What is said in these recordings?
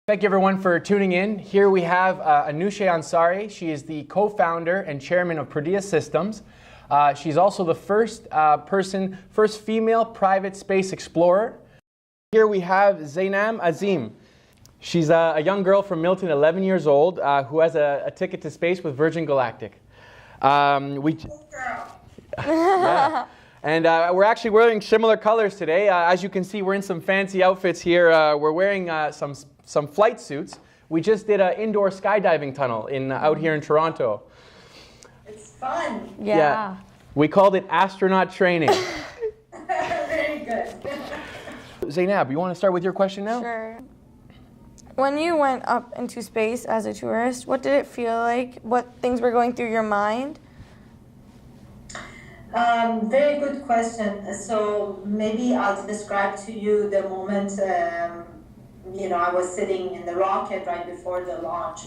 Thank you everyone for tuning in. Here we have Anousheh Ansari. She is the co-founder and chairman of Perdea Systems. She's also the first female private space explorer. Here we have Zainab Azim. She's a young girl from Milton, 11 years old, who has a ticket to space with Virgin Galactic. Yeah. And we're actually wearing similar colors today. As you can see, we're in some fancy outfits here. We're wearing some flight suits. We just did an indoor skydiving tunnel out here in Toronto. It's fun. Yeah. We called it astronaut training. Very good. Zainab, you want to start with your question now? Sure. When you went up into space as a tourist, what did it feel like? What things were going through your mind? Very good question. So maybe I'll describe to you the moment, I was sitting in the rocket right before the launch.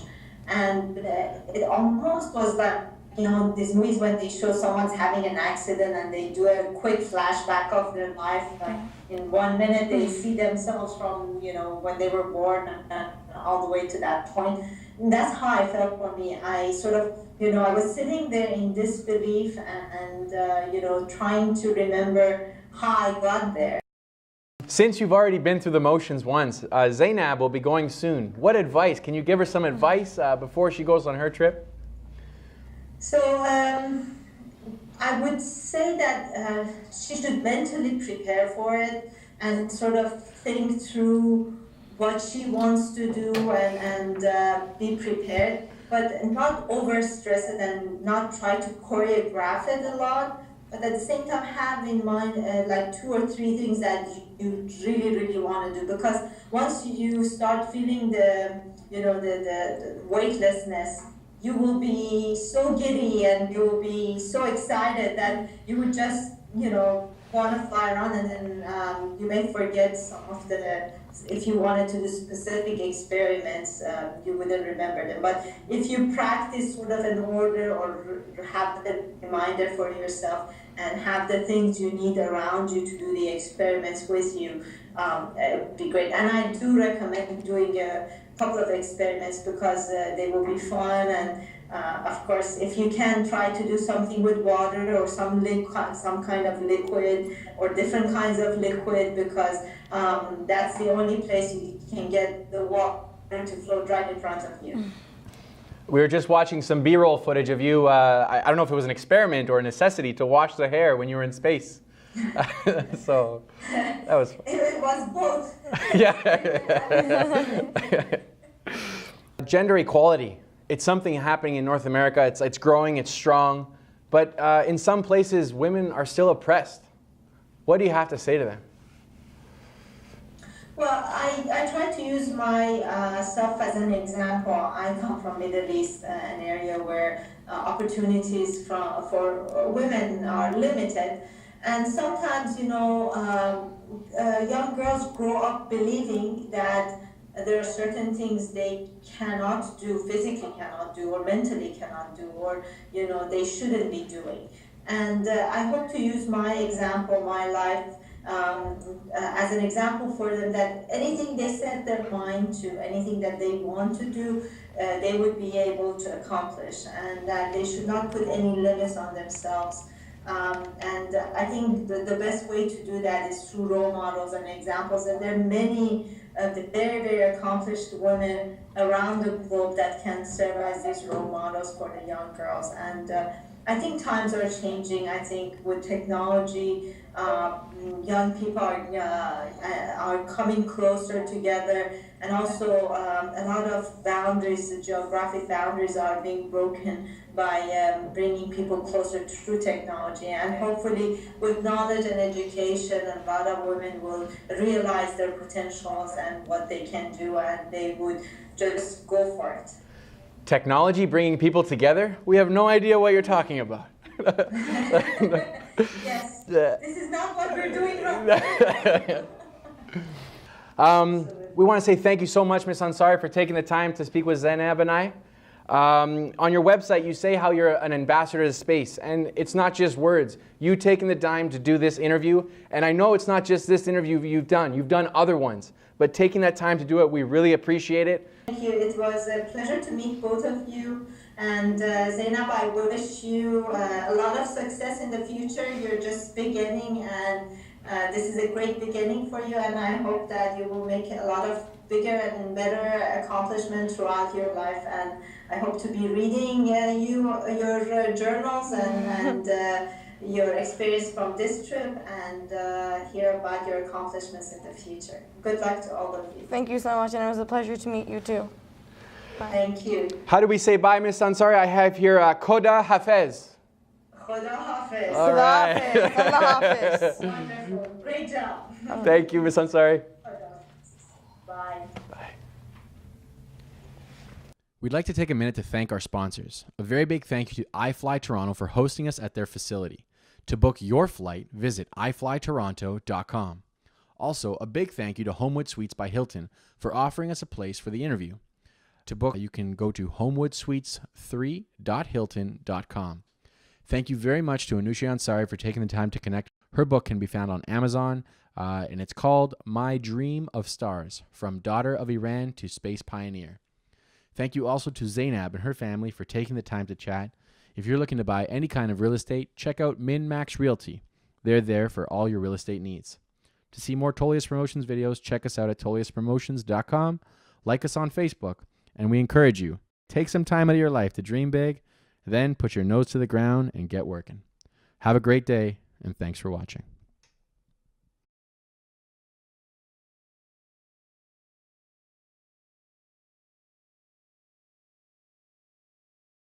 And it almost was like, these movies when they show someone's having an accident and they do a quick flashback of their life. Like in 1 minute, they see themselves from, when they were born and all the way to that point. And that's how I felt for me. I sort of, I was sitting there in disbelief and trying to remember how I got there. Since you've already been through the motions once, Zainab will be going soon. What advice? Can you give her some advice before she goes on her trip? So I would say that she should mentally prepare for it and sort of think through what she wants to do and be prepared, but not overstress it and not try to choreograph it a lot. But at the same time, have in mind like 2 or 3 things that you really, really want to do. Because once you start feeling the weightlessness, you will be so giddy and you will be so excited that you would just, want to fly around, and then you may forget some of if you wanted to do specific experiments, you wouldn't remember them. But if you practice sort of an order or have the reminder for yourself and have the things you need around you to do the experiments with you, it would be great. And I do recommend doing a couple of experiments because they will be fun. And of course, if you can, try to do something with water or some kind of liquid or different kinds of liquid, because that's the only place you can get the water to float right in front of you. We were just watching some B-roll footage of you. I don't know if it was an experiment or a necessity to wash the hair when you were in space. So that was fun. It was both. Yeah. Gender equality. It's something happening in North America. It's growing, it's strong. But in some places, women are still oppressed. What do you have to say to them? Well, I try to use myself as an example. I come from Middle East, an area where opportunities for women are limited. And sometimes, young girls grow up believing that there are certain things they cannot do, physically cannot do, or mentally cannot do, or they shouldn't be doing. And I hope to use my example, my life, as an example for them, that anything they set their mind to, anything that they want to do, they would be able to accomplish, and that they should not put any limits on themselves. And I think the best way to do that is through role models and examples. And there are many of the very, very accomplished women around the globe that can serve as these role models for the young girls. And I think times are changing. I think with technology, young people are coming closer together, and also a lot of boundaries, the geographic boundaries are being broken by bringing people closer through technology. And hopefully with knowledge and education, a lot of women will realize their potentials and what they can do, and they would just go for it. Technology bringing people together? We have no idea what you're talking about. Yes, this is not what we're doing wrong. We want to say thank you so much, Ms. Ansari, for taking the time to speak with Zainab and I. On your website, you say how you're an ambassador to space, and it's not just words. You taking the time to do this interview, and I know it's not just this interview you've done other ones, but taking that time to do it, we really appreciate it. Thank you. It was a pleasure to meet both of you. And Zainab, I wish you a lot of success in the future. You're just beginning, and this is a great beginning for you, and I hope that you will make a lot of bigger and better accomplishments throughout your life. And I hope to be reading your journals and your experience from this trip, and hear about your accomplishments in the future. Good luck to all of you. Thank you so much, and it was a pleasure to meet you too. Bye. Thank you. How do we say bye, Ms. Ansari? I have here Koda Hafez. Khuda Hafiz. All right. Allah Hafiz. Wonderful. Great job. Thank you, Ms. Ansari. Bye. We'd like to take a minute to thank our sponsors. A very big thank you to iFly Toronto for hosting us at their facility. To book your flight, visit iflytoronto.com. Also, a big thank you to Homewood Suites by Hilton for offering us a place for the interview. To book, you can go to homewoodsuites3.hilton.com. Thank you very much to Anousheh Ansari for taking the time to connect. Her book can be found on Amazon, and it's called My Dream of Stars, From Daughter of Iran to Space Pioneer. Thank you also to Zainab and her family for taking the time to chat. If you're looking to buy any kind of real estate, check out MinMax Realty. They're there for all your real estate needs. To see more Tolius Promotions videos, check us out at toliuspromotions.com, like us on Facebook, and we encourage you, take some time out of your life to dream big, then put your nose to the ground and get working. Have a great day, and thanks for watching.